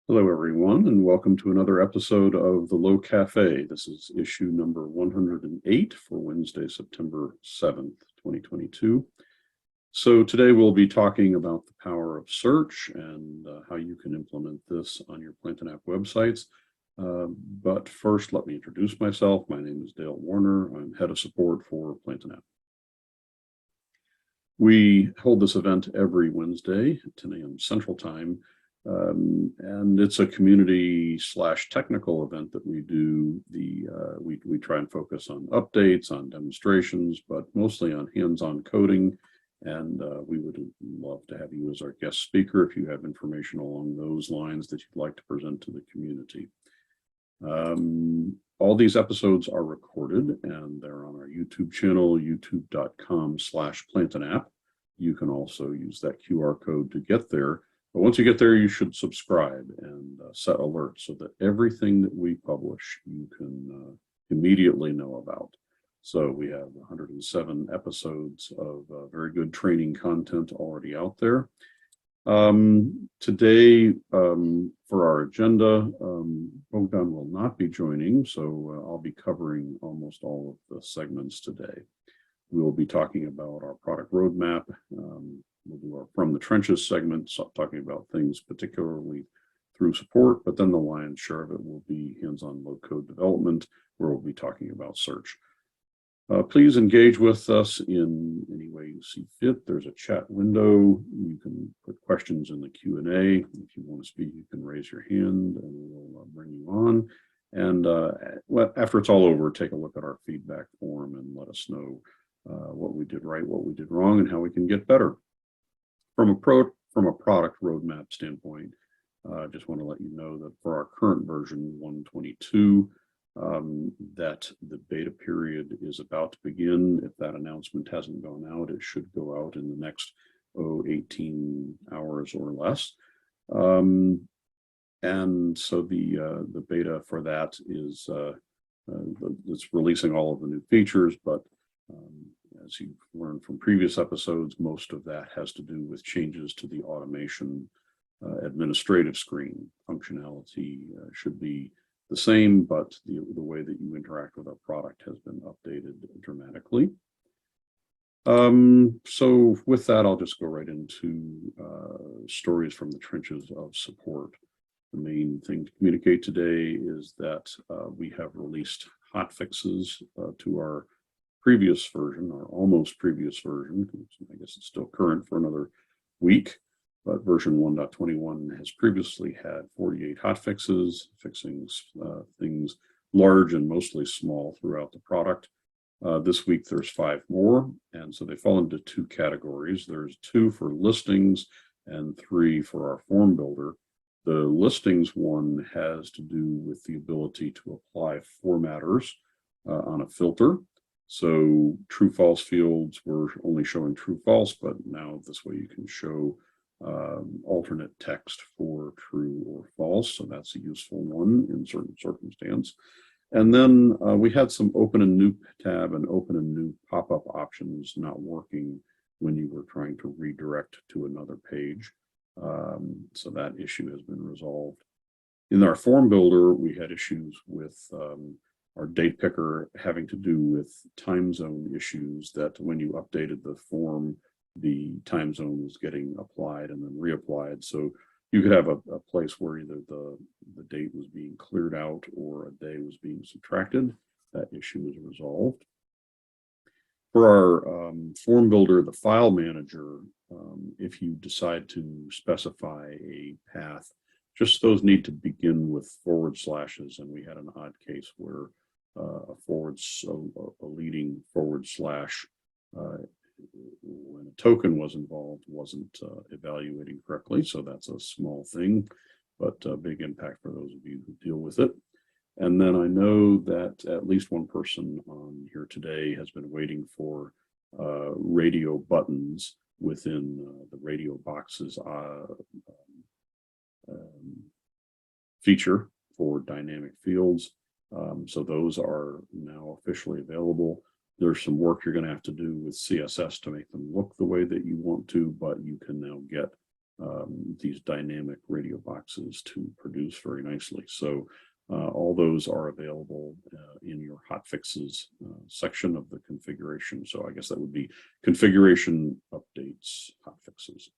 Hello, everyone, and welcome to another episode of the Low Cafe. This is issue number 108 for Wednesday, September 7th, 2022. So today we'll be talking about the power of search and how you can implement this on your Plantain App websites. But first, let me introduce myself. My name is Dale Warner. I'm head of support for Plantain App. We hold this event every Wednesday at 10 a.m. Central Time. And it's a community/technical event that we do. We try and focus on updates, on demonstrations, but mostly on hands-on coding. And we would love to have you as our guest speaker if you have information along those lines that you'd like to present to the community. All these episodes are recorded and they're on our YouTube channel, youtube.com/plantainapp. You can also use that QR code to get there. But once you get there, you should subscribe and set alerts so that everything that we publish, you can immediately know about. So we have 107 episodes of very good training content already out there. Today, for our agenda, Bogdan will not be joining, so I'll be covering almost all of the segments today. We will be talking about our product roadmap. We'll do our From the Trenches segment, so talking about things particularly through support, but then the lion's share of it will be hands-on low-code development, where we'll be talking about search. Please engage with us in any way you see fit. There's a chat window. You can put questions in the Q&A. If you want to speak, you can raise your hand and we'll bring you on. And after it's all over, take a look at our feedback form and let us know what we did right, what we did wrong, and how we can get better. From a product roadmap standpoint, I just want to let you know that for our current version 122, that the beta period is about to begin. If that announcement hasn't gone out, it should go out in the next 18 hours or less. And so the beta for that is it's releasing all of the new features, but as you've learned from previous episodes, most of that has to do with changes to the automation administrative screen. Functionality should be the same, but the way that you interact with our product has been updated dramatically. So with that, I'll just go right into stories from the trenches of support. The main thing to communicate today is that we have released hotfixes to our previous version, or almost previous version. I guess it's still current for another week, but version 1.21 has previously had 48 hotfixes, fixing things large and mostly small throughout the product. This week there's 5 more, and so they fall into 2 categories. There's 2 for listings and 3 for our form builder. The listings one has to do with the ability to apply formatters on a filter. So true false fields were only showing true false, but now this way you can show alternate text for true or false. So that's a useful one in certain circumstance. And then we had some open and new tab and open and new pop-up options not working when you were trying to redirect to another page. So that issue has been resolved. In our form builder, we had issues with our date picker having to do with time zone issues, that when you updated the form, the time zone was getting applied and then reapplied. So you could have a place where either the date was being cleared out or a day was being subtracted. That issue is resolved. For our form builder, the file manager, if you decide to specify a path, just those need to begin with forward slashes. And we had an odd case where a leading forward slash, when a token was involved, wasn't evaluating correctly. So that's a small thing, but a big impact for those of you who deal with it. And then I know that at least one person on here today has been waiting for radio buttons within the radio boxes feature for dynamic fields. So those are now officially available. There's some work you're going to have to do with CSS to make them look the way that you want to, but you can now get these dynamic radio boxes to produce very nicely. So all those are available in your hotfixes section of the configuration. So I guess that would be configuration updates hotfixes.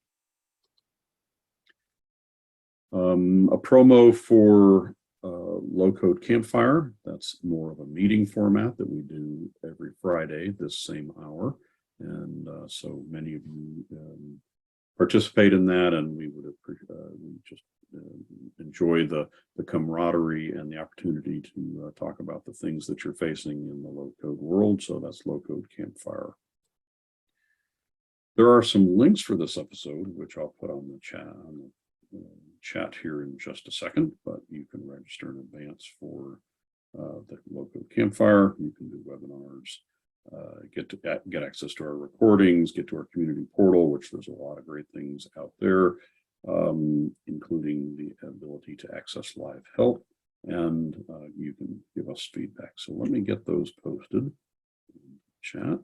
A promo for low-code Campfire. That's more of a meeting format that we do every Friday this same hour. And so many of you participate in that, and we would just enjoy the camaraderie and the opportunity to talk about the things that you're facing in the low-code world. So that's low-code Campfire. There are some links for this episode, which I'll put on the chat here in just a second, but you can register in advance for the low-code Campfire. You can do webinars, get access to our recordings, get to our community portal, which there's a lot of great things out there, including the ability to access live help, and you can give us feedback. So let me get those posted in the chat.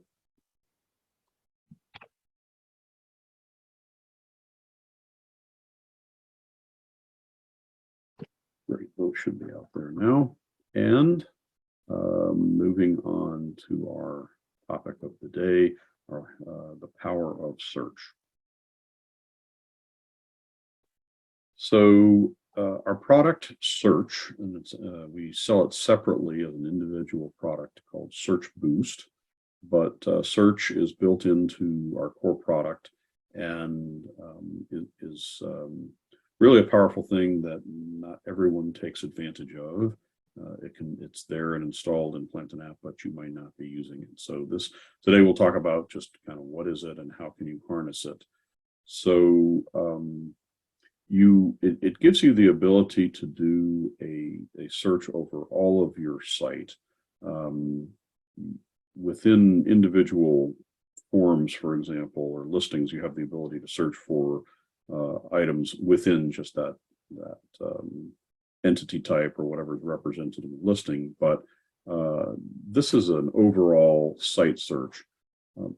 Great, those should be out there now. And moving on to our topic of the day, the power of search. So our product Search, and we sell it separately as an individual product called Search Boost, but Search is built into our core product and is really a powerful thing that not everyone takes advantage of. It's there and installed in Plant an App, but you might not be using it. So today we'll talk about just kind of what is it and how can you harness it. So it gives you the ability to do a search over all of your site. Within individual forms, for example, or listings, you have the ability to search for items within just that entity type or whatever is represented in the listing. But this is an overall site search.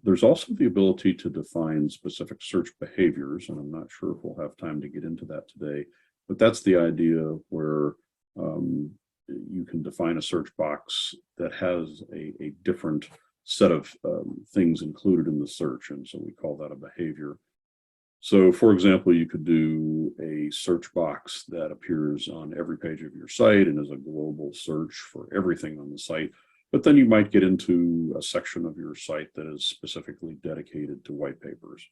There's also the ability to define specific search behaviors, and I'm not sure if we'll have time to get into that today, but that's the idea where you can define a search box that has a different set of things included in the search, and so we call that a behavior. So, for example, you could do a search box that appears on every page of your site and is a global search for everything on the site. But then you might get into a section of your site that is specifically dedicated to white papers.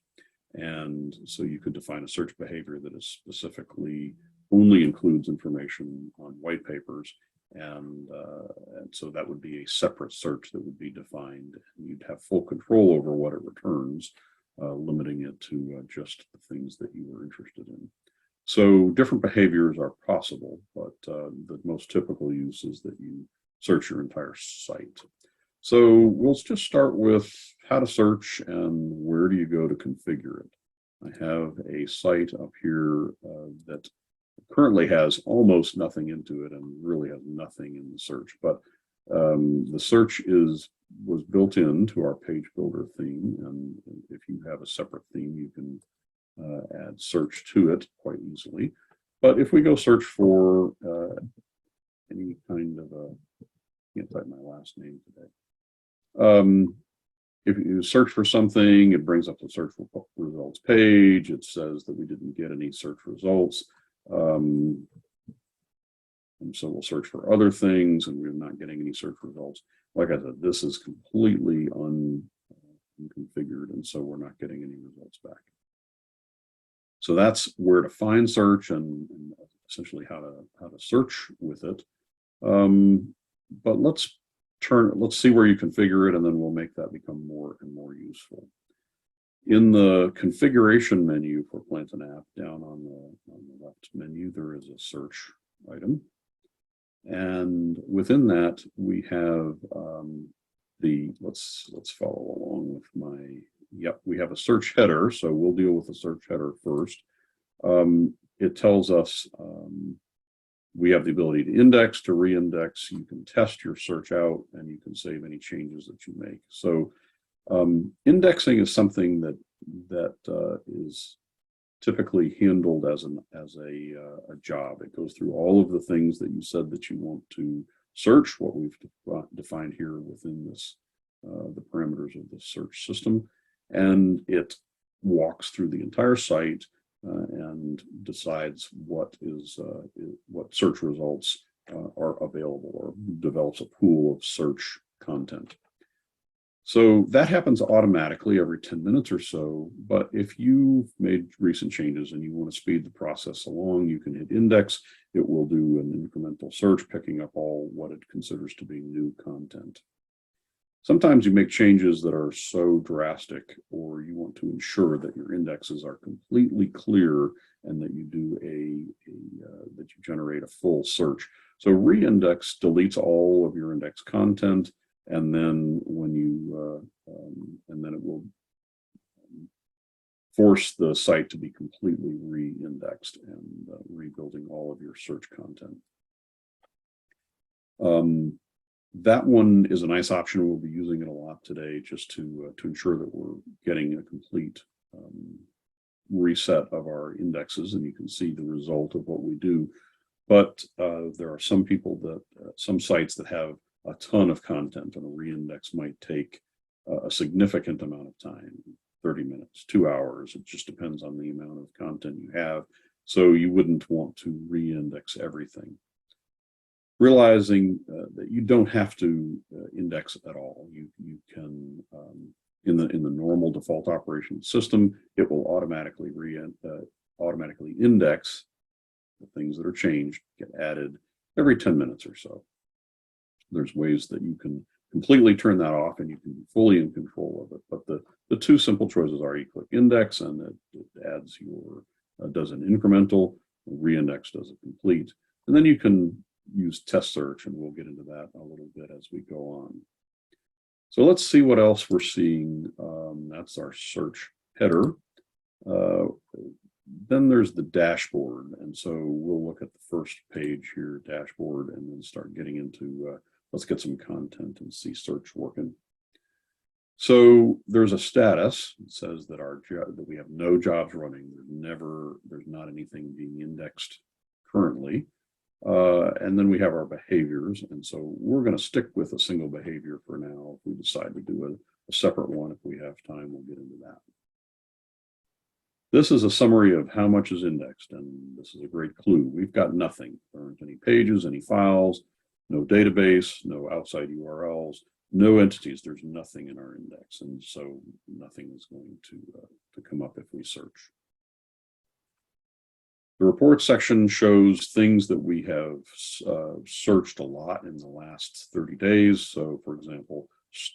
And so you could define a search behavior that is specifically only includes information on white papers. And so that would be a separate search that would be defined. You'd have full control over what it returns, limiting it to just the things that you were interested in. So different behaviors are possible, but the most typical use is that you search your entire site. So we'll just start with how to search and where do you go to configure it. I have a site up here that currently has almost nothing into it and really has nothing in the search, but the search was built into our page builder theme, and if you have a separate theme, you can add search to it quite easily. But if we go search for any kind of can't type my last name today. If you search for something, it brings up the search results page. It says that we didn't get any search results. And so we'll search for other things and we're not getting any search results. Like I said, this is completely unconfigured, and so we're not getting any results back. So that's where to find search and essentially how to search with it. But let's see where you configure it, and then we'll make that become more and more useful. In the configuration menu for Plant an App, down on the left menu, there is a search item. And within that, we have let's follow along with we have a search header. So we'll deal with the search header first. It tells us we have the ability to index, to ReIndex. You can test your search out and you can save any changes that you make. So indexing is something that is typically handled as a job. It goes through all of the things that you said that you want to search, what we've defined here within this, the parameters of the search system, and it walks through the entire site and decides what search results are available, or develops a pool of search content. So that happens automatically every 10 minutes or so. But if you've made recent changes and you want to speed the process along, you can hit index. It will do an incremental search, picking up all what it considers to be new content. Sometimes you make changes that are so drastic, or you want to ensure that your indexes are completely clear and that you do that you generate a full search. So ReIndex deletes all of your index content, and then when you and then it will force the site to be completely re-indexed and rebuilding all of your search content. That one is a nice option. We'll be using it a lot today, just to ensure that we're getting a complete reset of our indexes, and you can see the result of what we do. But there are some people that some sites that have a ton of content, and a reindex might take a significant amount of time, 30 minutes, 2 hours. It just depends on the amount of content you have. So you wouldn't want to reindex everything. Realizing that you don't have to index at all. You can, in the normal default operation system, it will automatically index the things that are changed, get added every 10 minutes or so. There's ways that you can completely turn that off, and you can be fully in control of it. But the two simple choices are: you click index and it adds your does an incremental, reindex does a complete, and then you can use test search, and we'll get into that a little bit as we go on. So let's see what else we're seeing. That's our search header. Then there's the dashboard, and so we'll look at the first page here, dashboard, and then start getting into let's get some content and see search working. So there's a status. It says that that we have no jobs running. There's not anything being indexed currently. And then we have our behaviors, and so we're going to stick with a single behavior for now. If we decide to do a separate one, if we have time, we'll get into that. This is a summary of how much is indexed, and this is a great clue. We've got nothing. There aren't any pages, any files, no database, no outside URLs, no entities. There's nothing in our index, and so nothing is going to come up if we search. The report section shows things that we have searched a lot in the last 30 days. So, for example,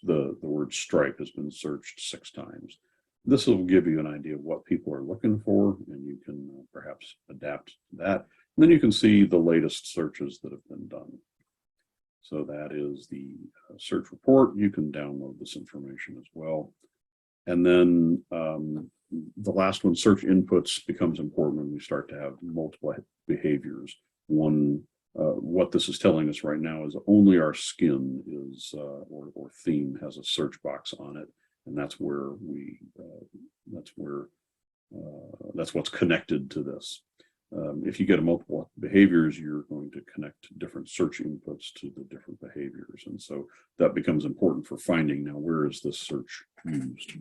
the word stripe has been searched 6 times. This will give you an idea of what people are looking for, and you can perhaps adapt to that. And then you can see the latest searches that have been done. So that is the search report. You can download this information as well. And then the last one, search inputs, becomes important when we start to have multiple behaviors. One, what this is telling us right now is only our skin is or theme has a search box on it, and that's where that's what's connected to this. If you get multiple behaviors, you're going to connect different search inputs to the different behaviors, and so that becomes important for finding now where is this search used.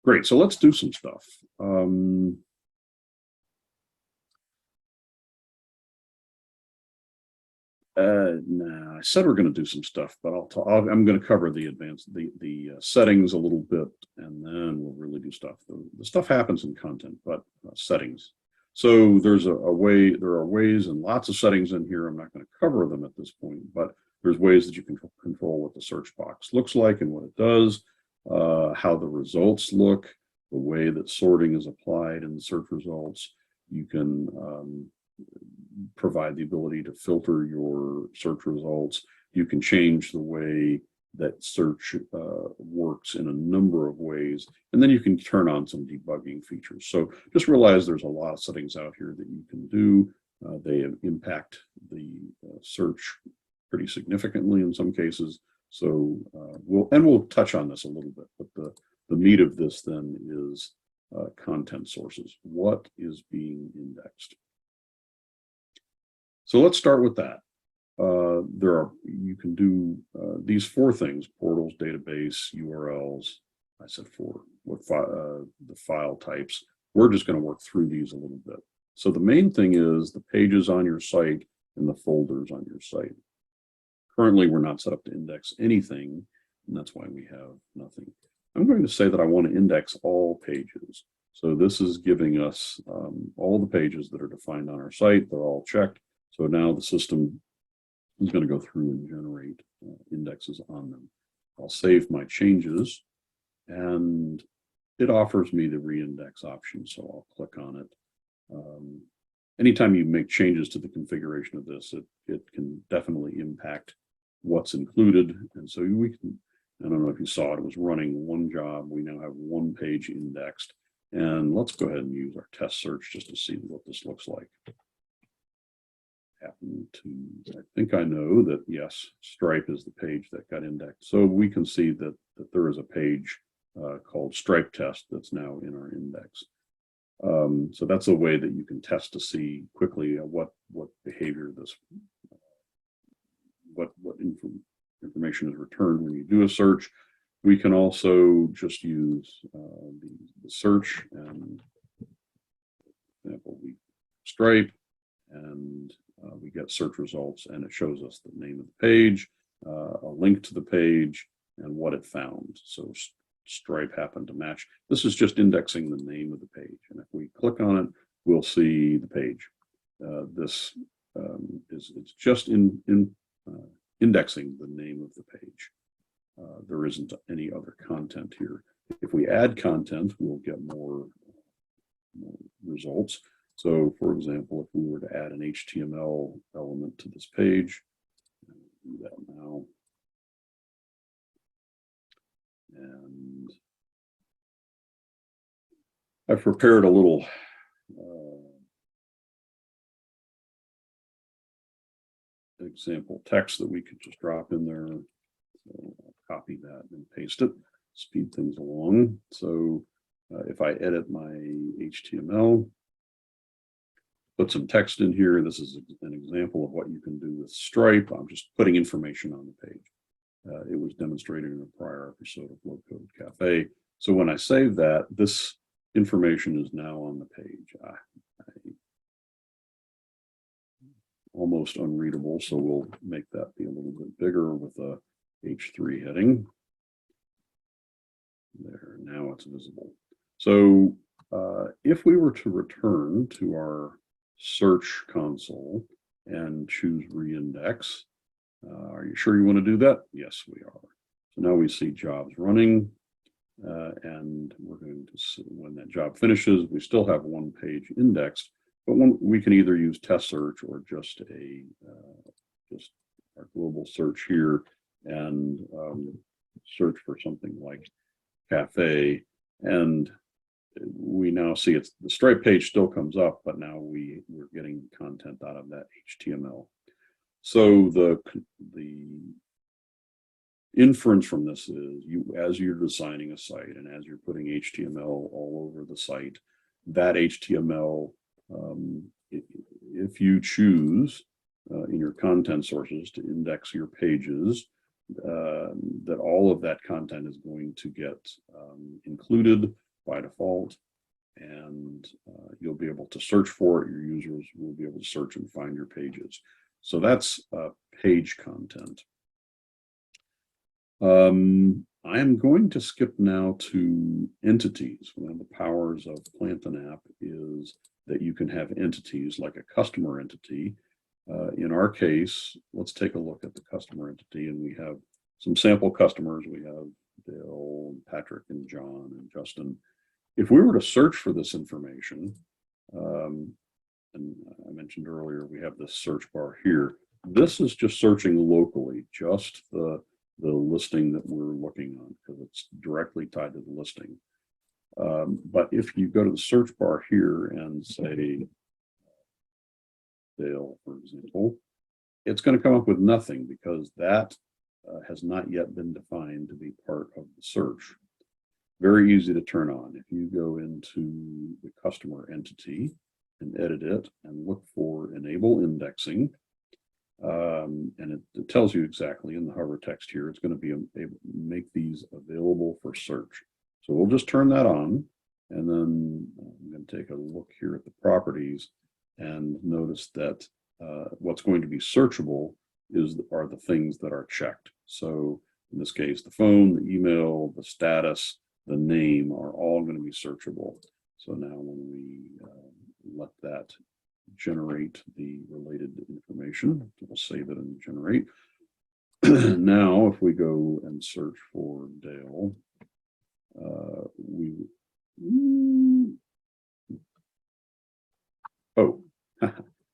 Great, so let's do some stuff. Nah, I said we're going to do some stuff, but I'm going to cover the settings a little bit, and then we'll really do stuff. The stuff happens in content, but settings. So there are ways and lots of settings in here. I'm not going to cover them at this point, but there's ways that you can control what the search box looks like and what it does, how the results look, the way that sorting is applied in the search results. You can provide the ability to filter your search results. You can change the way that search works in a number of ways, and then you can turn on some debugging features. So just realize there's a lot of settings out here that you can do. They impact the search pretty significantly in some cases. So we'll touch on this a little bit, but the meat of this then is content sources. What is being indexed? So let's start with that. You can do these four things: portals, database, URLs. I said four. What the file types? We're just going to work through these a little bit. So the main thing is the pages on your site and the folders on your site. Currently, we're not set up to index anything, and that's why we have nothing. I'm going to say that I want to index all pages. So this is giving us all the pages that are defined on our site. They're all checked. So now the system is going to go through and generate indexes on them. I'll save my changes, and it offers me the ReIndex option, so I'll click on it. Anytime you make changes to the configuration of this, it can definitely impact what's included. And so we can, I don't know if you saw it, it was running one job. We now have one page indexed. And let's go ahead and use our test search just to see what this looks like. I think I know that, yes, Stripe is the page that got indexed. So we can see that there is a page called Stripe Test that's now in our index. So that's a way that you can test to see quickly what behavior this, what information is returned when you do a search. We can also just use the search, and for example, we Stripe, and we get search results, and it shows us the name of the page, a link to the page, and what it found. So Stripe happened to match. This is just indexing the name of the page, and if we click on it, we'll see the page. This it's just indexing the name of the page. There isn't any other content here. If we add content, we'll get more results. So, for example, if we were to add an HTML element to this page, do that now. And I've prepared a little example text that we could just drop in there. So I'll copy that and paste it, speed things along. So if I edit my HTML, put some text in here. This is an example of what you can do with Stripe. I'm just putting information on the page. It was demonstrated in a prior episode of Low Code Cafe. So when I save that, this information is now on the page. Almost unreadable, so we'll make that be a little bit bigger with a H3 heading. There, now it's visible. So if we were to return to our search console and choose ReIndex, are you sure you want to do that? Yes, we are. So now we see jobs running, and we're going to see when that job finishes, we still have one page indexed, but we can either use test search or just our global search here and search for something like Café, and we now see it's the Stripe page still comes up, but now we're getting content out of that HTML. So the inference from this is as you're designing a site and as you're putting HTML all over the site, that HTML, if you choose in your content sources to index your pages, that all of that content is going to get included by default, and you'll be able to search for it. Your users will be able to search and find your pages. So that's page content. I am going to skip now to entities. One of the powers of Plant an App is that you can have entities like a customer entity. In our case, let's take a look at the customer entity, and we have some sample customers. We have Bill, Patrick, and John, and Justin. If we were to search for this information, and I mentioned earlier, we have this search bar here. This is just searching locally, just the listing that we're looking on, because it's directly tied to the listing. But if you go to the search bar here and say Dale, for example, it's going to come up with nothing because that has not yet been defined to be part of the search. very easy to turn on. If you go into the customer entity and edit it and look for enable indexing, and it tells you exactly in the hover text here, it's going to be able to make these available for search. So we'll just turn that on, and then I'm going to take a look here at the properties and notice that what's going to be searchable are the things that are checked. So in this case, the phone, the email, the status, the name are all going to be searchable. So now when we let that generate the related information, we'll save it and generate. Now, if we go and search for Dale,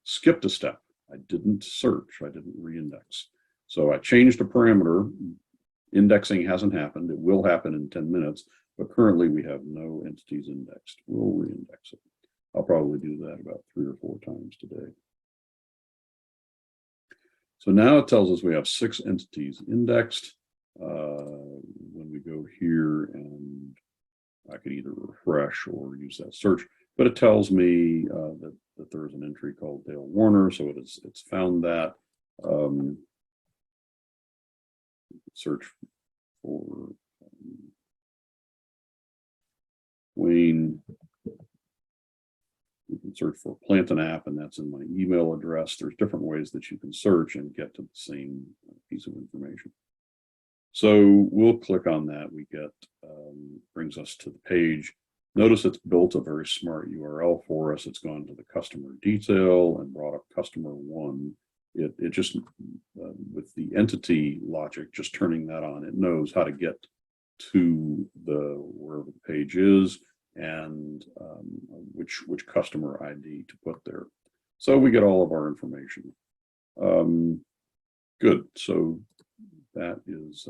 skipped a step. I didn't search, I didn't reindex. So I changed a parameter. Indexing hasn't happened. It will happen in 10 minutes, but currently we have no entities indexed. We'll reindex it. I'll probably do that about 3 or 4 times today. So now it tells us we have 6 entities indexed. When we go here, and I could either refresh or use that search, but it tells me that there is an entry called Dale Warner, so it's found that. Search for Wayne. You can search for Plant an App, and that's in my email address. There's different ways that you can search and get to the same piece of information. So we'll click on that. We get, brings us to the page. Notice it's built a very smart URL for us. It's gone to the customer detail and brought up customer 1. It just, with the entity logic, just turning that on, it knows how to get to wherever the page is and which customer ID to put there. So we get all of our information. Good. So that is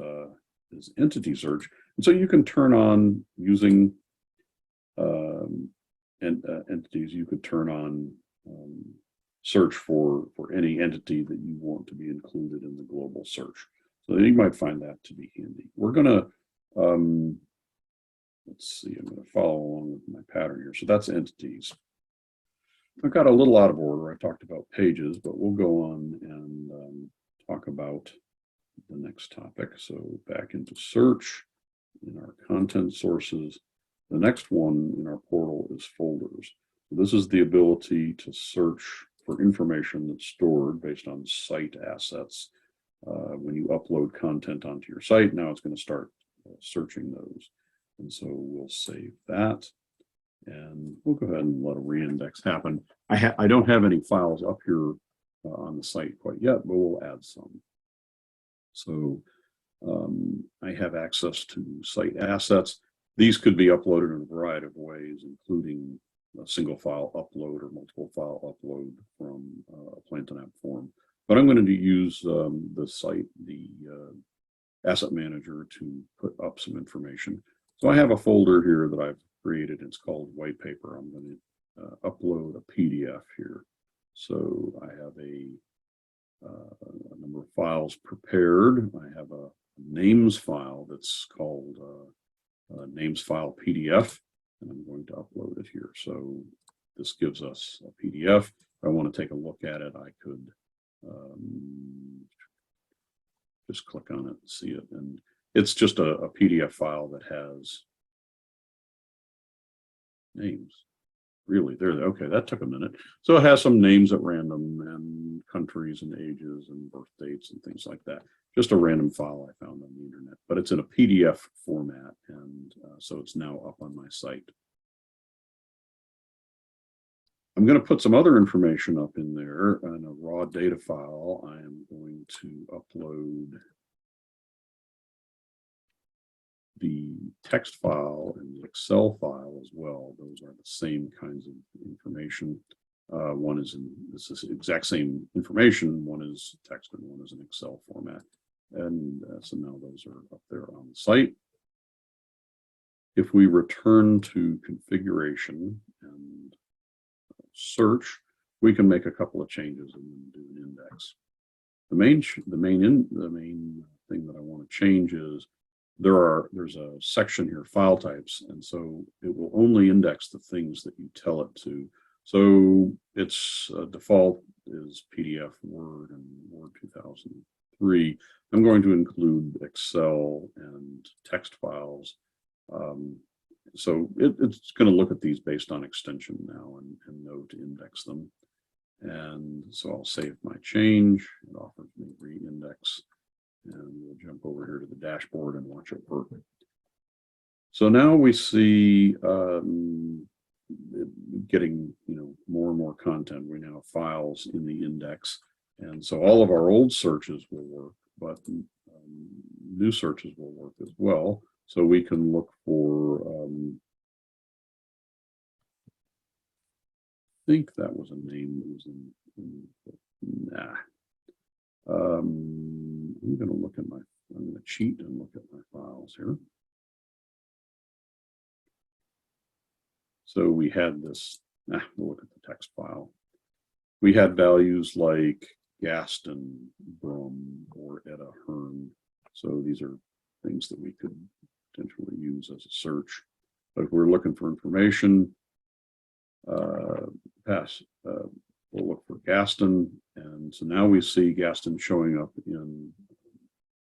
entity search. And so you can turn on using entities. You could turn on search for any entity that you want to be included in the global search. So you might find that to be handy. We're going to, let's see, I'm going to follow along with my pattern here. So that's entities. I got a little out of order. I talked about pages, but we'll go on and talk about the next topic. So back into search in our content sources. The next one in our portal is folders. So this is the ability to search for information that's stored based on site assets. When you upload content onto your site, now it's going to start searching those. And so we'll save that. And we'll go ahead and let a reindex happen. I don't have any files up here on the site quite yet, but we'll add some. So I have access to site assets. These could be uploaded in a variety of ways, including a single file upload or multiple file upload from a Plant an App form. But I'm going to use the site, the asset manager, to put up some information. So I have a folder here that I've created. It's called white paper. I'm going to upload a PDF here. So I have a number of files prepared. I have a names file that's called names file PDF, and I'm going to upload it here. So this gives us a PDF. If I want to take a look at it, I could just click on it and see it. And it's just a PDF file that has names. Really, there. Okay, that took a minute. So it has some names at random and countries and ages and birth dates and things like that. Just a random file I found on the internet, but it's in a PDF format, and so it's now up on my site. I'm going to put some other information up in there in a raw data file. I am going to upload the text file and the Excel file as well. Those are the same kinds of information. One is this is exact same information. One is text and one is an Excel format. And so now those are up there on the site. If we return to configuration and search, we can make a couple of changes and then do an index. The main thing that I want to change is there's a section here, file types, and so it will only index the things that you tell it to. So its default is PDF, Word, and Word 2003. I'm going to include Excel and text files. So it's going to look at these based on extension now and know to index them. And so I'll save my change. It offers me ReIndex, and we'll jump over here to the dashboard and watch it work. So now we see getting more and more content. We now have files in the index, and so all of our old searches will work, but new searches will work as well. So we can look for, I think that was a name that was nah. I'm going to look at I'm going to cheat and look at my files here. So we had this, we'll look at the text file. We had values like Gaston, Brum, or Etta Hearn. So these are things that we could potentially use as a search. But if we're looking for information, we'll look for Gaston. And so now we see Gaston showing up in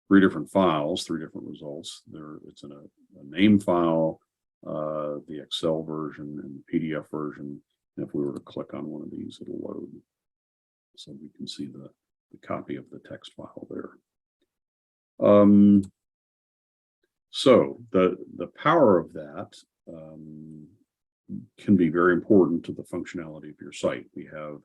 3 different files, 3 different results. It's in a name file, the Excel version, and the PDF version. And if we were to click on one of these, it'll load. So we can see the copy of the text file there. So the power of that can be very important to the functionality of your site. We have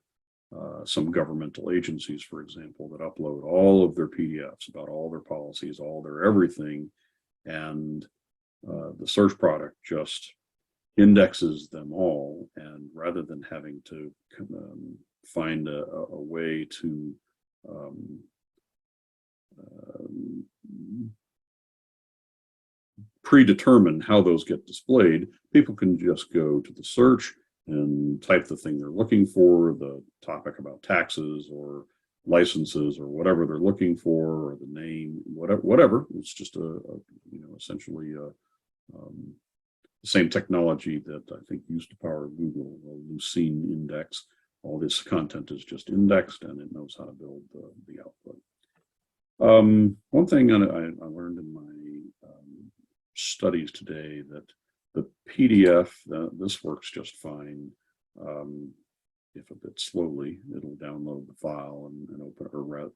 some governmental agencies, for example, that upload all of their PDFs about all their policies, all their everything, and the search product just indexes them all. And rather than having to find a way to predetermine how those get displayed, people can just go to the search and type the thing they're looking for, the topic about taxes or licenses or whatever they're looking for, or the name, whatever. It's just essentially the same technology that I think used to power Google, Lucene Index. All this content is just indexed, and it knows how to build the output. One thing I learned in my studies today, that the PDF, this works just fine. If a bit slowly, it'll download the file and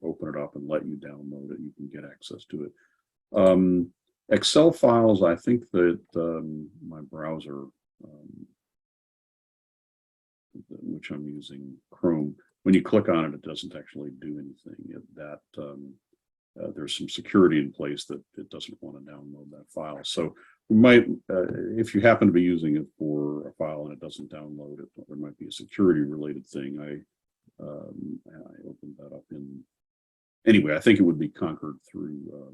open it up and let you download it. You can get access to it. Excel files, I think that my browser, which I'm using, Chrome, when you click on it, it doesn't actually do anything. There's some security in place that it doesn't want to download that file. So we might, if you happen to be using it for a file and it doesn't download it, there might be a security related thing. I opened that up anyway, I think it would be conquered through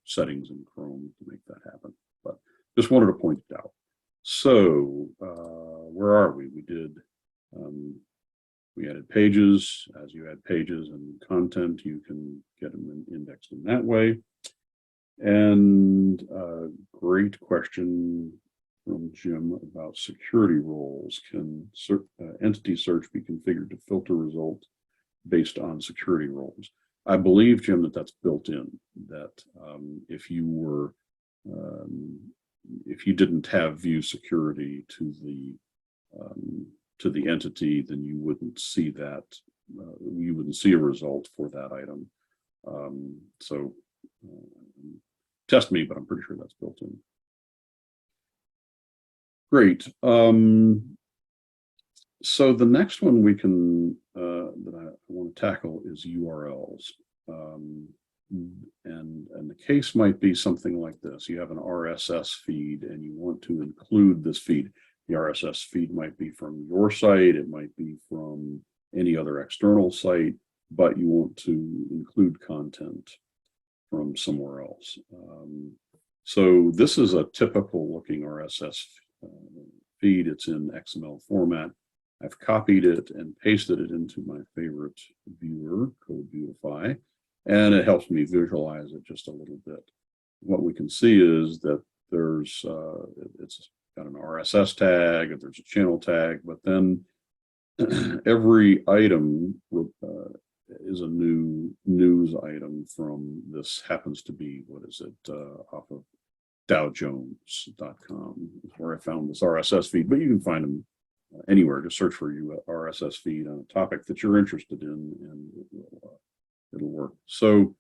settings in Chrome to make that happen, but just wanted to point it out. So where are we? We added pages. As you add pages and content, you can get them indexed in that way. And great question from Jim about security roles. Can entity search be configured to filter results based on security roles? I believe, Jim, that's built in. That if you didn't have view security to the entity, then you wouldn't see that. You wouldn't see a result for that item. So test me, but I'm pretty sure that's built in. Great. So the next one we can that I want to tackle is URLs. And the case might be something like this. You have an RSS feed and you want to include this feed. The RSS feed might be from your site, it might be from any other external site, but you want to include content from somewhere else. So this is a typical looking RSS feed. It's in XML format. I've copied it and pasted it into my favorite viewer, Code Beautify, and it helps me visualize it just a little bit. what we can see is that there's it's got an RSS tag, and there's a channel tag, but then every item is a new news item from this. Happens to be, what is it, off of dowjones.com is where I found this RSS feed, but you can find them anywhere. Just search for your RSS feed on a topic that you're interested in, and it'll work. So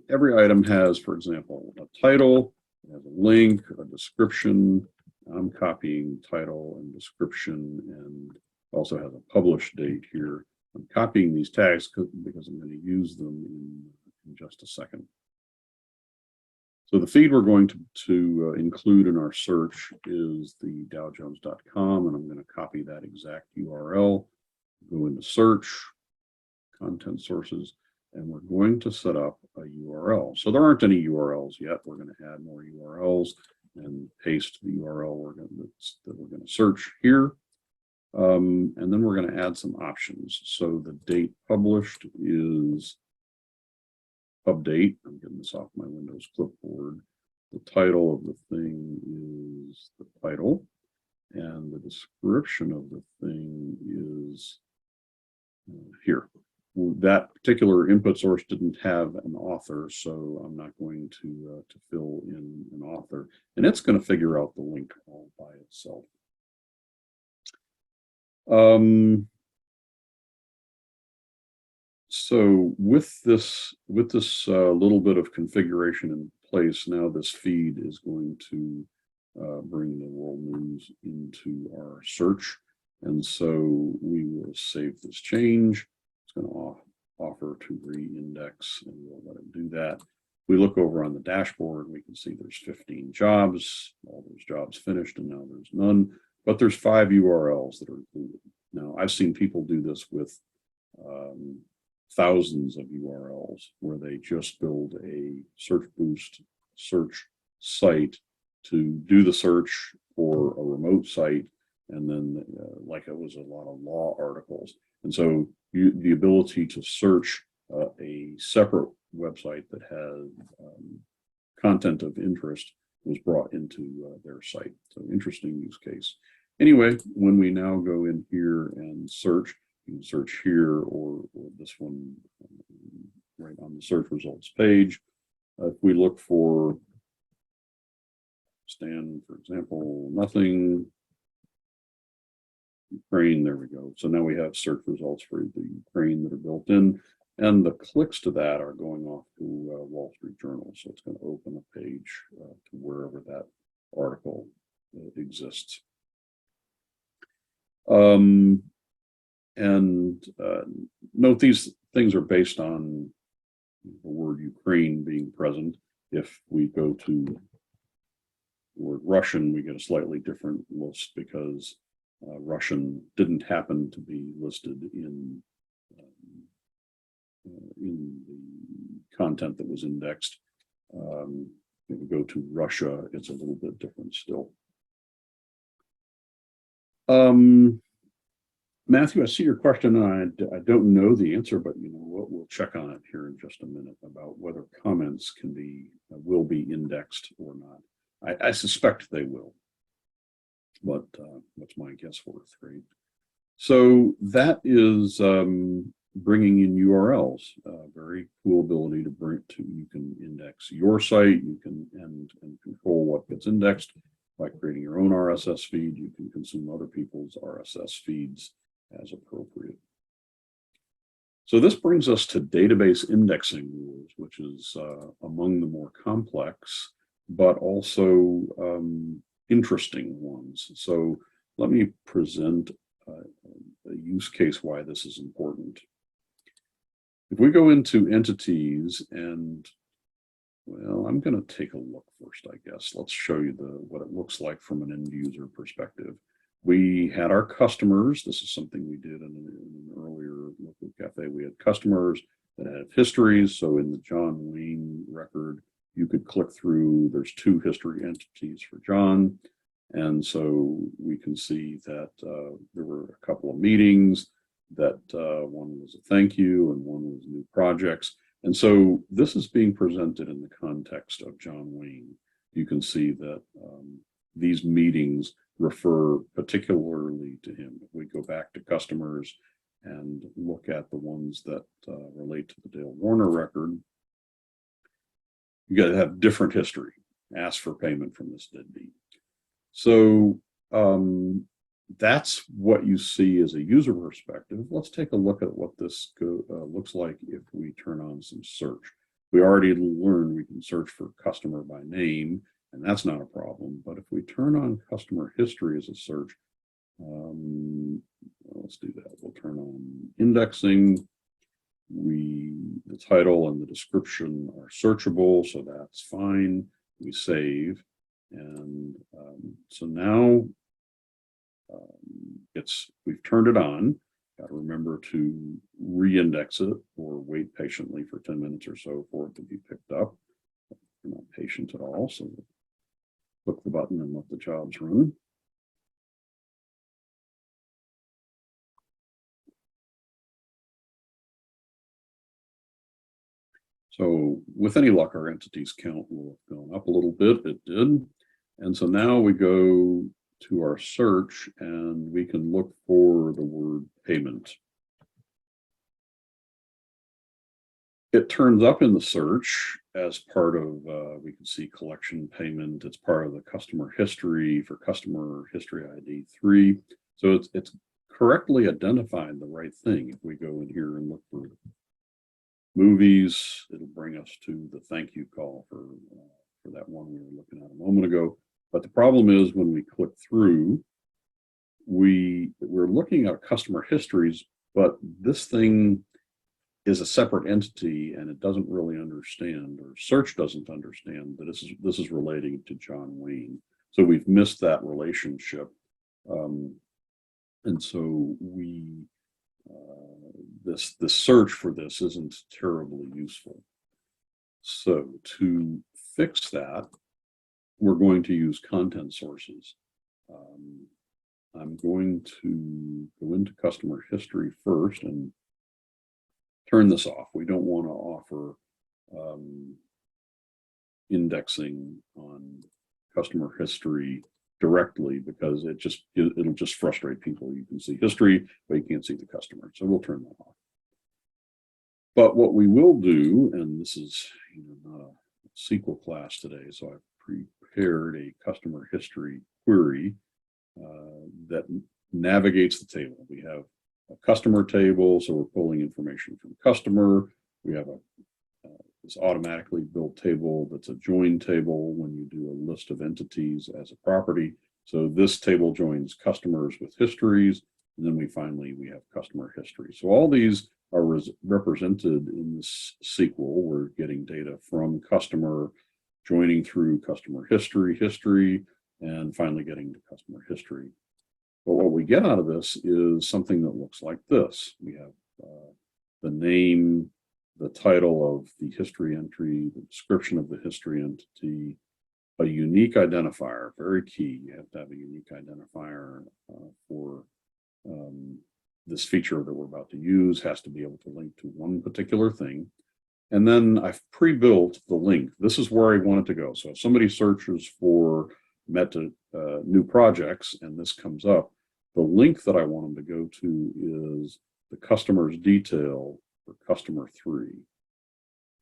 every item has, for example, a title, it has a link, a description. I'm copying title and description, and also has a publish date here. I'm copying these tags because I'm going to use them in just a second. So the feed we're going to include in our search is the dowjones.com, and I'm going to copy that exact URL, go into search, content sources, and we're going to set up a URL. So there aren't any URLs yet. We're going to add more URLs and paste the URL that we're going to search here. And then we're going to add some options. So the date published is pub date. I'm getting this off my Windows clipboard. The title of the thing is the title, and the description of the thing is here. That particular input source didn't have an author, so I'm not going to fill in an author, and it's going to figure out the link all by itself. So with this little bit of configuration in place, now this feed is going to bring the world news into our search, and so we will save this change. It's going to offer to ReIndex, and we'll let it do that. We look over on the dashboard, we can see there's 15 jobs, all those jobs finished, and now there's none, but there's 5 URLs that are included. Now, I've seen people do this with thousands of URLs, where they just build a search boost search site to do the search for a remote site, and then like it was a lot of law articles. And so the ability to search a separate website that has content of interest was brought into their site. So interesting use case. Anyway, when we now go in here and search, you can search here or this one right on the search results page. If we look for Stan, for example, nothing, Ukraine, there we go. So now we have search results for the Ukraine that are built in, and the clicks to that are going off to Wall Street Journal. So it's going to open a page to wherever that article exists. Note these things are based on the word Ukraine being present. If we go to the word Russian, we get a slightly different list because Russian didn't happen to be listed in the content that was indexed. If we go to Russia, it's a little bit different still. Matthew, I see your question, and I don't know the answer, but you know what? We'll check on it here in just a minute about whether comments will be indexed or not. I suspect they will, but what's my guess worth, right? So that is bringing in URLs. Very cool ability to you can index your site, you can and control what gets indexed by creating your own RSS feed. You can consume other people's RSS feeds as appropriate. So this brings us to database indexing rules, which is among the more complex, but also interesting ones. So let me present a use case why this is important. If we go into entities and, well, I'm going to take a look first, I guess. Let's show you what it looks like from an end user perspective. We had our customers. This is something we did in an earlier look at Café. We had customers that have histories. So in the John Wayne record, you could click through. There's 2 history entities for John. And so we can see that there were a couple of meetings, that one was a thank you and one was new projects. And so this is being presented in the context of John Wayne. You can see that these meetings refer particularly to him. If we go back to customers and look at the ones that relate to the Dale Warner record, you got to have different history. Ask for payment from this deadbeat. So that's what you see as a user perspective. Let's take a look at what this looks like if we turn on some search. We already learned we can search for customer by name, and that's not a problem. But if we turn on customer history as a search, let's do that. We'll turn on indexing. The title and the description are searchable, so that's fine. We save, and so now we've turned it on. Got to remember to re-index it or wait patiently for 10 minutes or so for it to be picked up. We're not patient at all, so click the button and let the jobs run. So with any luck, our entities count will have gone up a little bit. It did. And so now we go to our search and we can look for the word payment. It turns up in the search as part of, we can see collection payment. It's part of the customer history for customer history ID 3. So it's correctly identified the right thing. If we go in here and look for movies, it'll bring us to the thank you call for that one we were looking at a moment ago. But the problem is when we click through, we're looking at customer histories, but this thing is a separate entity and it doesn't really understand, or search doesn't understand that this is relating to John Wayne. So we've missed that relationship. And so the search for this isn't terribly useful. So to fix that, we're going to use content sources. I'm going to go into customer history first and turn this off. We don't want to offer indexing on customer history directly because it'll just frustrate people. You can see history, but you can't see the customer. So we'll turn that off. But what we will do, and this is not a SQL class today, so I've prepared a customer history query that navigates the table. We have a customer table, so we're pulling information from customer. We have this automatically built table that's a join table when you do a list of entities as a property. So this table joins customers with histories, and then we have customer history. So all these are represented in this SQL. We're getting data from customer, joining through customer history, and finally getting to customer history. But what we get out of this is something that looks like this. We have the name, the title of the history entry, the description of the history entity, a unique identifier, very key. You have to have a unique identifier for this feature that we're about to use, has to be able to link to one particular thing. And then I've pre-built the link. This is where I want it to go. So if somebody searches for new projects and this comes up, the link that I want them to go to is the customer's detail for customer 3.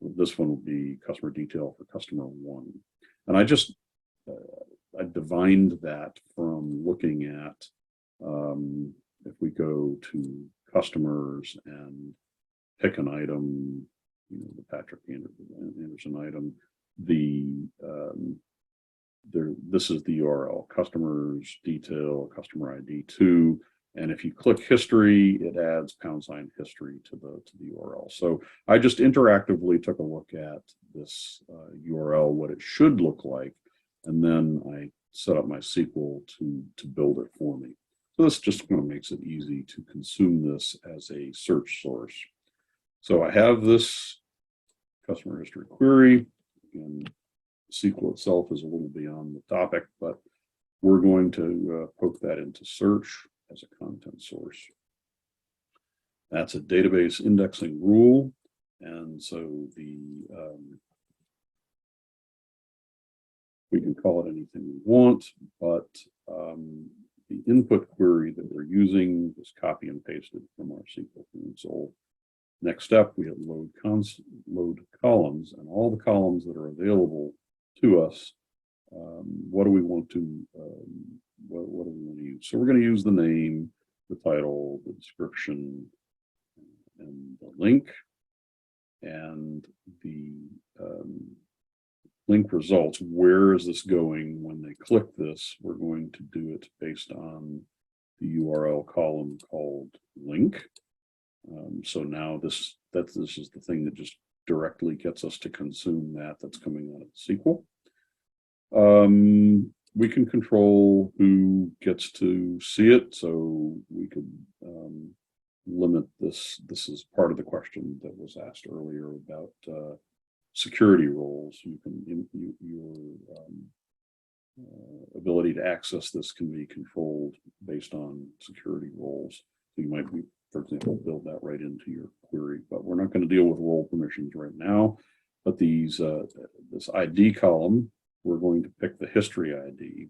This one will be customer detail for customer 1. And I divined that from looking at, if we go to customers and pick an item, the Patrick Anderson item, this is the URL, customers detail, customer ID 2. And if you click history, it adds # history to the URL. So I just interactively took a look at this URL, what it should look like, and then I set up my SQL to build it for me. So this just kind of makes it easy to consume this as a search source. So I have this customer history query, and SQL itself is a little beyond the topic, but we're going to poke that into search as a content source. That's a database indexing rule. And so we can call it anything we want, but the input query that we're using is copy and pasted from our SQL console. Next step, we have load columns, and all the columns that are available to us. What do we want to what do we want to use? So we're going to use the name, the title, the description, and the link, and the link results. Where is this going when they click this? We're going to do it based on the URL column called link. So now this is the thing that just directly gets us to consume that's coming out of the SQL. We can control who gets to see it, so we could limit this. This is part of the question that was asked earlier about security roles. You can your ability to access this can be controlled based on security roles. So you might be, for example, build that right into your query, but we're not going to deal with role permissions right now. But these this ID column, we're going to pick the history ID.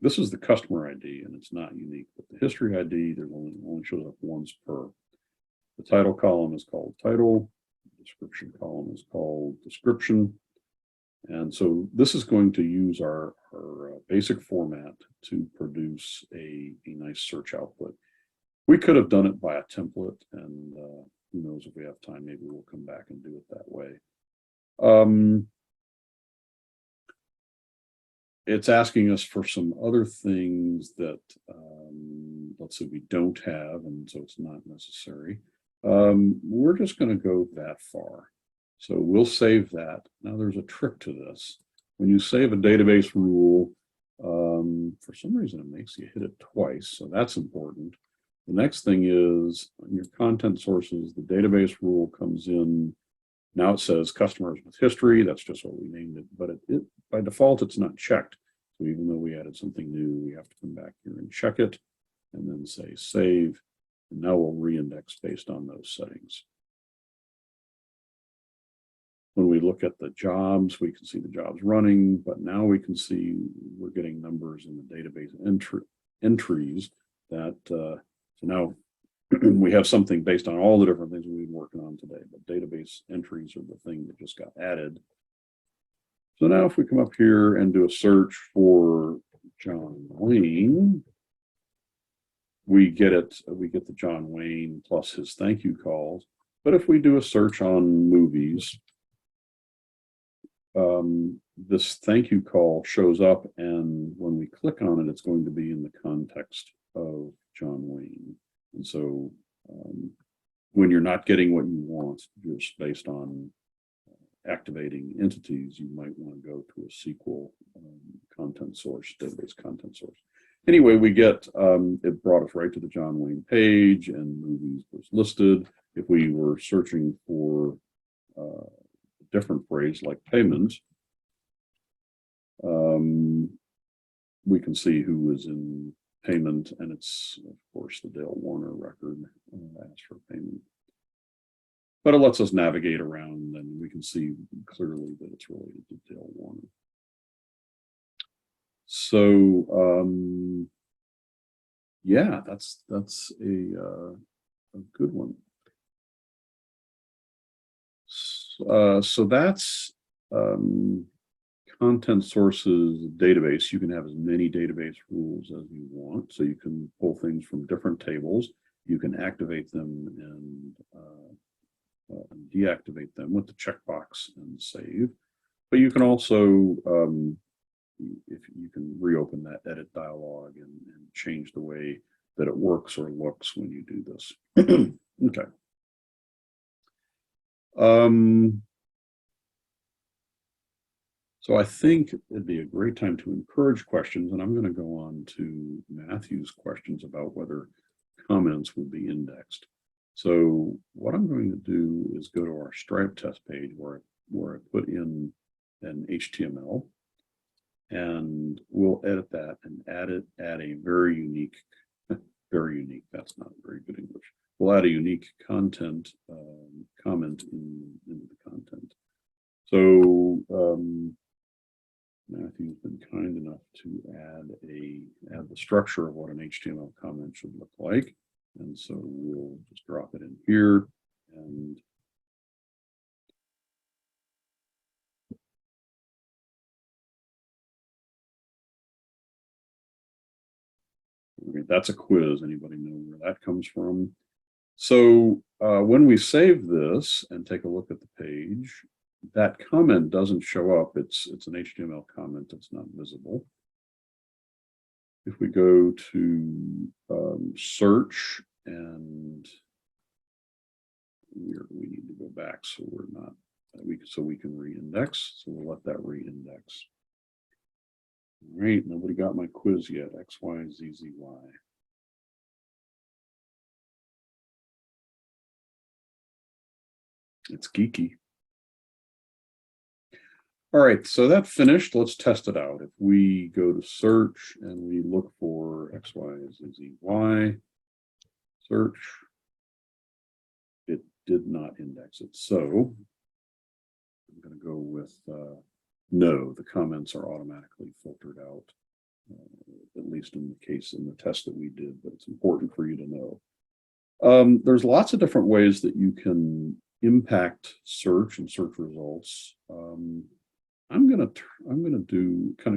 This is the customer ID, and it's not unique, but the history ID, there only shows up once per. The title column is called title. The description column is called description. And so this is going to use our basic format to produce a nice search output. We could have done it by a template, and who knows, if we have time, maybe we'll come back and do it that way. It's asking us for some other things that, let's say, we don't have, and so it's not necessary. We're just going to go that far. So we'll save that. Now there's a trick to this. When you save a database rule, for some reason it makes you hit it twice, so that's important. The next thing is, on your content sources, the database rule comes in. Now it says customers with history. That's just what we named it, but it by default, it's not checked. So even though we added something new, we have to come back here and check it, and then say save. And now we'll reindex based on those settings. When we look at the jobs, we can see the jobs running, but now we can see we're getting numbers in the database entries that, so now we have something based on all the different things we've been working on today, but database entries are the thing that just got added. So now if we come up here and do a search for John Wayne, we get the John Wayne plus his thank you calls. But if we do a search on movies, this thank you call shows up, and when we click on it, it's going to be in the context of John Wayne. And so when you're not getting what you want, just based on activating entities, you might want to go to a SQL content source, database content source. Anyway, we get, it brought us right to the John Wayne page, and movies was listed. If we were searching for a different phrase like payment, we can see who is in payment, and it's, of course, the Dale Warner record asked for payment. But it lets us navigate around, and we can see clearly that it's related to Dale Warner. So yeah, that's a good one. So that's content sources database. You can have as many database rules as you want. So you can pull things from different tables. You can activate them and deactivate them with the checkbox and save. But you can also, if you can reopen that edit dialog and change the way that it works or looks when you do this. Okay. So I think it'd be a great time to encourage questions, and I'm going to go on to Matthew's questions about whether comments would be indexed. So what I'm going to do is go to our Stripe test page where I put in an HTML, and we'll edit that and add a very unique, that's not very good English. We'll add a unique content comment into the content. So Matthew's been kind enough to add the structure of what an HTML comment should look like. And so we'll just drop it in here and that's a quiz. Anybody know where that comes from? So when we save this and take a look at the page, that comment doesn't show up. It's an HTML comment that's not visible. If we go to search, and we need to go back so we're not so we can ReIndex. So we'll let that ReIndex. All right, nobody got my quiz yet. X, Y, Z, Z, Y. It's geeky. All right, so that finished. Let's test it out. If we go to search and we look for X, Y, Z, Z, Y, search, it did not index it. So I'm going to go with no, the comments are automatically filtered out, at least in the test that we did, but it's important for you to know. There's lots of different ways that you can impact search and search results. I'm gonna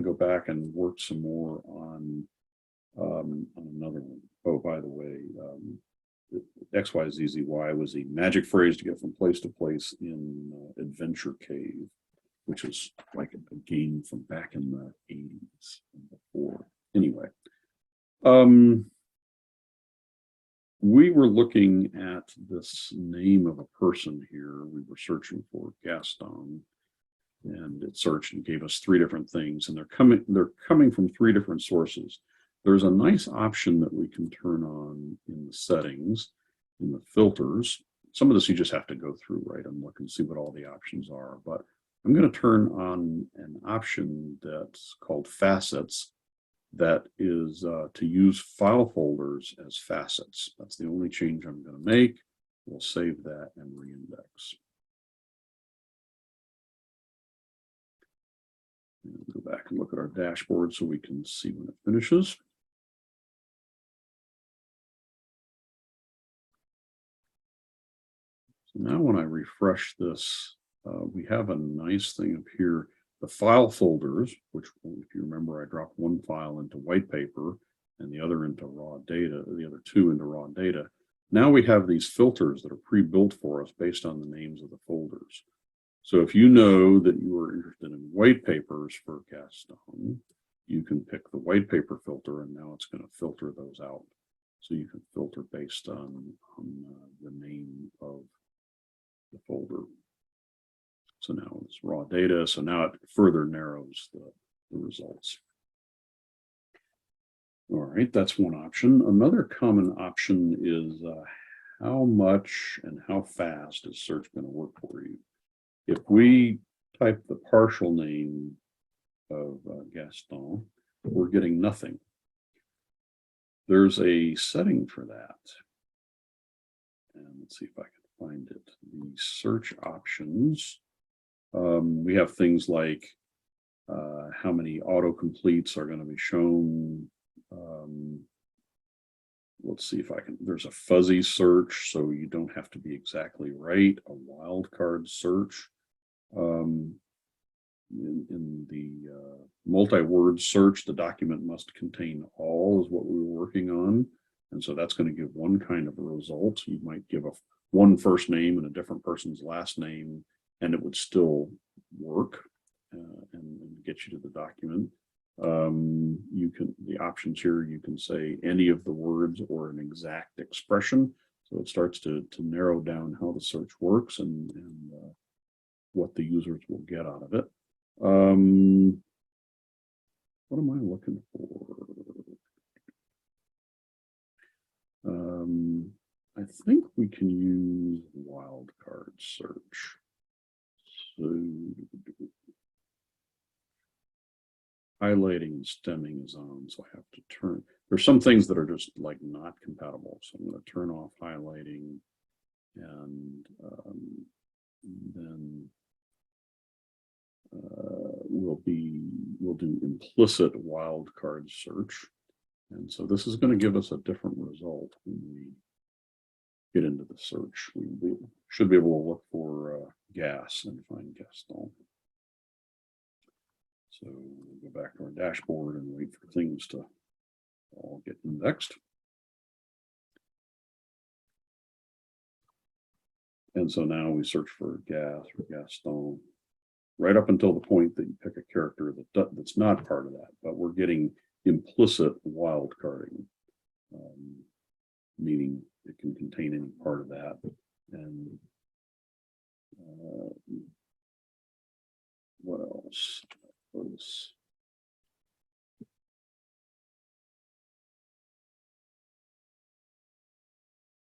go back and work some more on another one. Oh, by the way, XYZZY was the magic phrase to get from place to place in Adventure Cave, which is like a game from back in the 80s and before. Anyway, we were looking at this name of a person here. We were searching for Gaston, and it searched and gave us 3 different things, and they're coming from 3 different sources. There's a nice option that we can turn on in the settings, in the filters. Some of this you just have to go through, right, and look and see what all the options are. But I'm going to turn on an option that's called facets, that is to use file folders as facets. That's the only change I'm going to make. We'll save that and ReIndex. Go back and look at our dashboard so we can see when it finishes. So now when I refresh this, we have a nice thing up here. The file folders, which, if you remember, I dropped one file into white paper and the other into raw data, the other 2 into raw data. Now we have these filters that are pre-built for us based on the names of the folders. So if you know that you are interested in white papers for Gaston, you can pick the white paper filter, and now it's going to filter those out. So you can filter based on the name of the folder. So now it's raw data. So now it further narrows the results. All right, that's one option. Another common option is how much and how fast is search going to work for you? If we type the partial name of Gaston, we're getting nothing. There's a setting for that. And let's see if I can find it. The search options. We have things like how many autocompletes are going to be shown. Let's see if I can, there's a fuzzy search, so you don't have to be exactly right. A wildcard search. In the multi-word search, the document must contain all is what we were working on. And so that's going to give one kind of a result. You might give one first name and a different person's last name, and it would still work and get you to the document. The options here, you can say any of the words or an exact expression. So it starts to narrow down how the search works and what the users will get out of it. What am I looking for? I think we can use wildcard search. So highlighting and stemming is on, so I have to turn. There's some things that are just like not compatible. So I'm going to turn off highlighting and then we'll do implicit wildcard search. And so this is going to give us a different result when we get into the search. We should be able to look for gas and find Gaston. So we'll go back to our dashboard and wait for things to all get indexed. And so now we search for gas or Gaston right up until the point that you pick a character that's not part of that, but we're getting implicit wildcarding, meaning it can contain any part of that. And what else?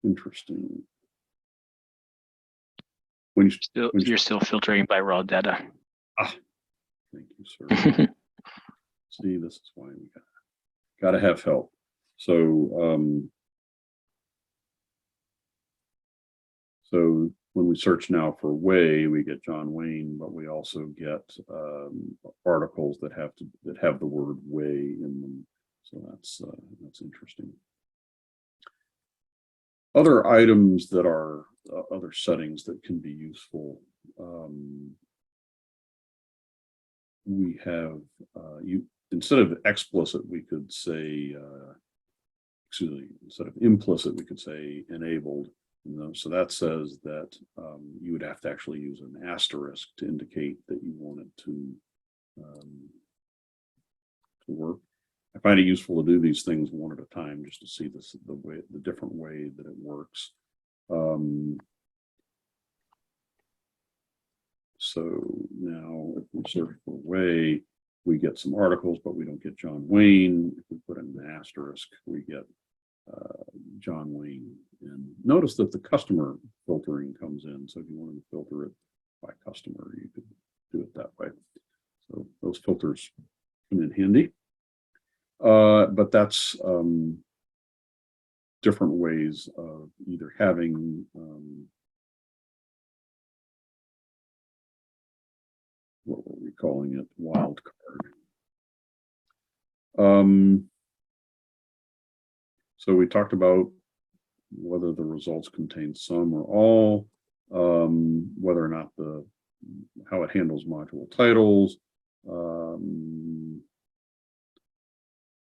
Interesting. When you're still filtering by raw data. Thank you, sir. See, this is why we gotta have help. So so when we search now for Way, we get John Wayne, but we also get articles that have the word Way in them. So that's interesting. Other items that are other settings that can be useful. We have instead of explicit, we could say, excuse me, instead of implicit, we could say enabled. So that says that you would have to actually use an asterisk to indicate that you want it to work. I find it useful to do these things one at a time just to see the different way that it works. So now if we search for Way, we get some articles, but we don't get John Wayne. If we put in an asterisk, we get John Wayne. And notice that the customer filtering comes in. So if you wanted to filter it by customer, you could do it that way. So those filters come in handy. But that's different ways of either having what were we calling it? Wildcard. So we talked about whether the results contain some or all, whether or not how it handles module titles.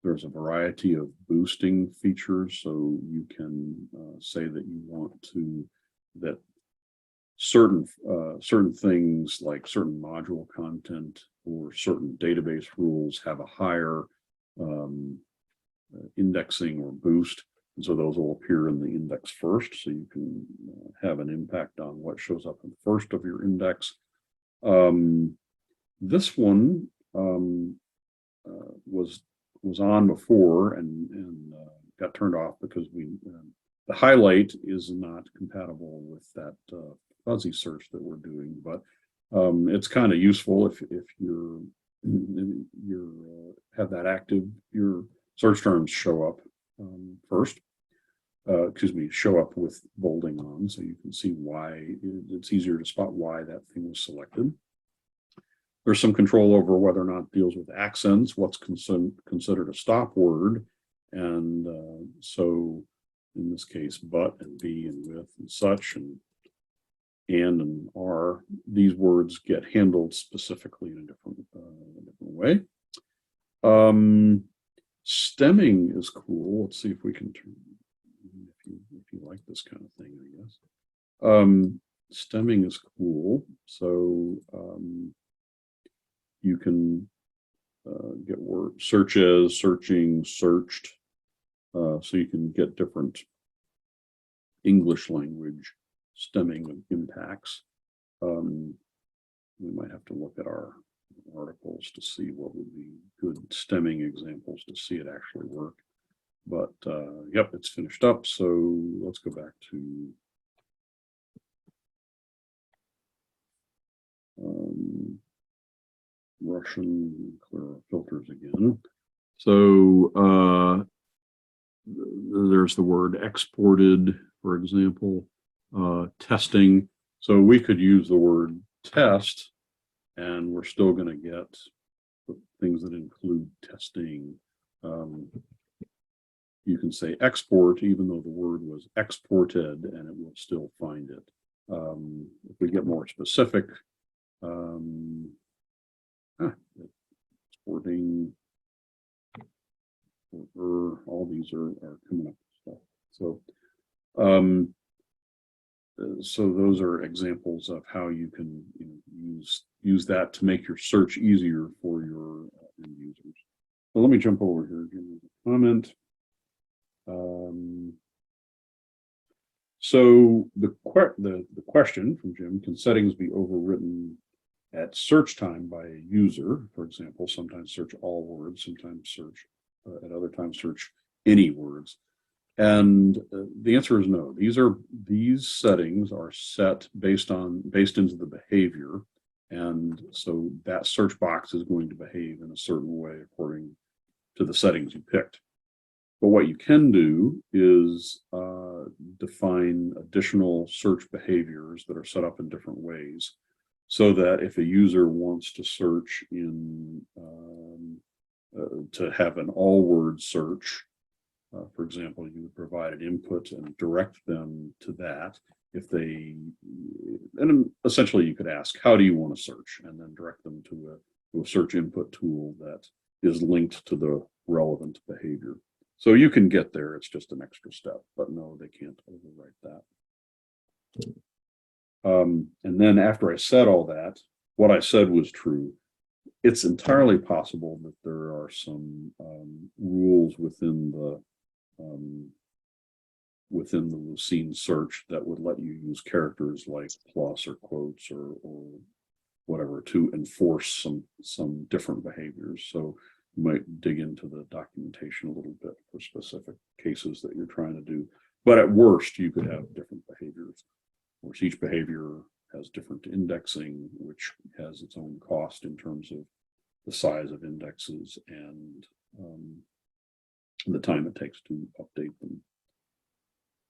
There's a variety of boosting features, so you can say that you want that certain things like certain module content or certain database rules have a higher indexing or boost, and so those will appear in the index first, so you can have an impact on what shows up in the first of your index. This one was on before and got turned off because the highlight is not compatible with that fuzzy search that we're doing, but it's kind of useful if you're have that active. Your search terms show up first. Show up with bolding on, so you can see why. It's easier to spot why that thing was selected. There's some control over whether or not it deals with accents, what's considered a stop word. And so in this case, but and be and with and such and are, these words get handled specifically in a different way. Stemming is cool. Let's see if we can turn, if you like this kind of thing, I guess. Stemming is cool. So you can get word searches, searching, searched. So you can get different English language stemming impacts. We might have to look at our articles to see what would be good stemming examples to see it actually work. But yep, it's finished up. So let's go back to Russian, clear our filters again. So there's the word exported, for example. testing. So we could use the word test, and we're still going to get things that include testing. You can say export, even though the word was exported, and it will still find it. If we get more specific, exporting, all these are coming up stuff. So, so those are examples of how you can use that to make your search easier for your end users. So let me jump over here. Give me a comment. So the question from Jim: can settings be overwritten at search time by a user? For example, sometimes search all words, sometimes search at other times search any words. And the answer is no. These settings are set based into the behavior, and so that search box is going to behave in a certain way according to the settings you picked. But what you can do is define additional search behaviors that are set up in different ways, so that if a user wants to search in to have an all-word search, for example, you would provide an input and direct them to that. And essentially you could ask, how do you want to search? And then direct them to a search input tool that is linked to the relevant behavior. So you can get there, it's just an extra step, but no, they can't overwrite that. And then after I said all that, what I said was true. It's entirely possible that there are some rules within the Lucene search that would let you use characters like plus or quotes or whatever to enforce some different behaviors. So you might dig into the documentation a little bit for specific cases that you're trying to do. But at worst, you could have different behaviors. Of course, each behavior has different indexing, which has its own cost in terms of the size of indexes and the time it takes to update them.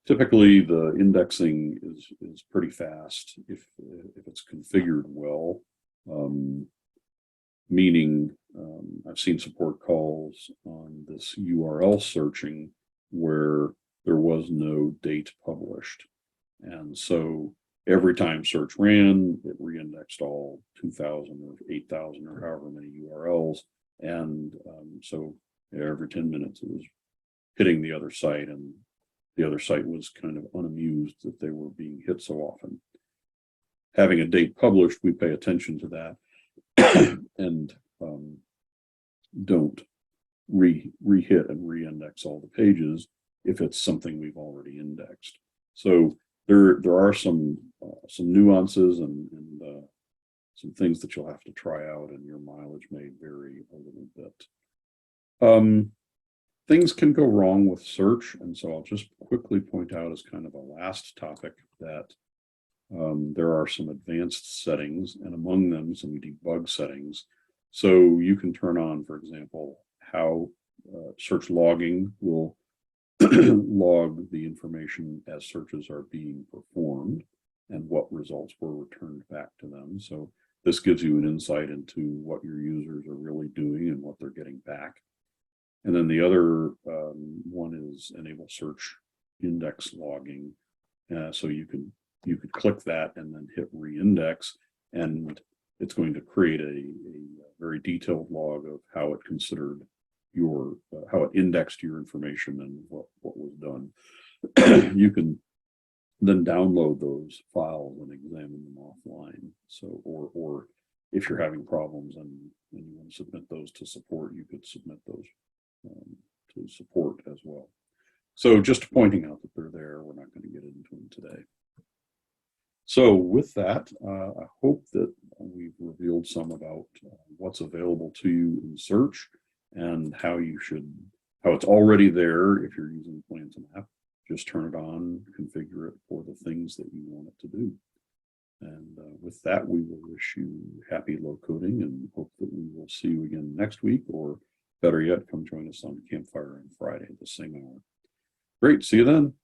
Typically, the indexing is pretty fast if it's configured well, meaning I've seen support calls on this URL searching where there was no date published. And so every time search ran, it reindexed all 2,000 or 8,000 or however many URLs. And so every 10 minutes it was hitting the other site, and the other site was kind of unamused that they were being hit so often. Having a date published, we pay attention to that and don't re-hit and re-index all the pages if it's something we've already indexed. So there are some nuances and some things that you'll have to try out, and your mileage may vary a little bit. Things can go wrong with search, and so I'll just quickly point out as kind of a last topic that there are some advanced settings, and among them some debug settings. So you can turn on, for example, how search logging will log the information as searches are being performed and what results were returned back to them. So this gives you an insight into what your users are really doing and what they're getting back. And then the other one is enable search index logging. So you could click that and then hit reindex, and it's going to create a very detailed log of how it considered how it indexed your information and what was done. You can then download those files and examine them offline. So, or if you're having problems and you want to submit those to support, you could submit those to support as well. So just pointing out that they're there, we're not going to get into them today. So with that, I hope that we've revealed some about what's available to you in search and how it's already there. If you're using Plans and App, just turn it on, configure it for the things that you want it to do. And with that, we will wish you happy low coding and hope that we will see you again next week, or better yet, come join us on Campfire on Friday at the same hour. Great, see you then.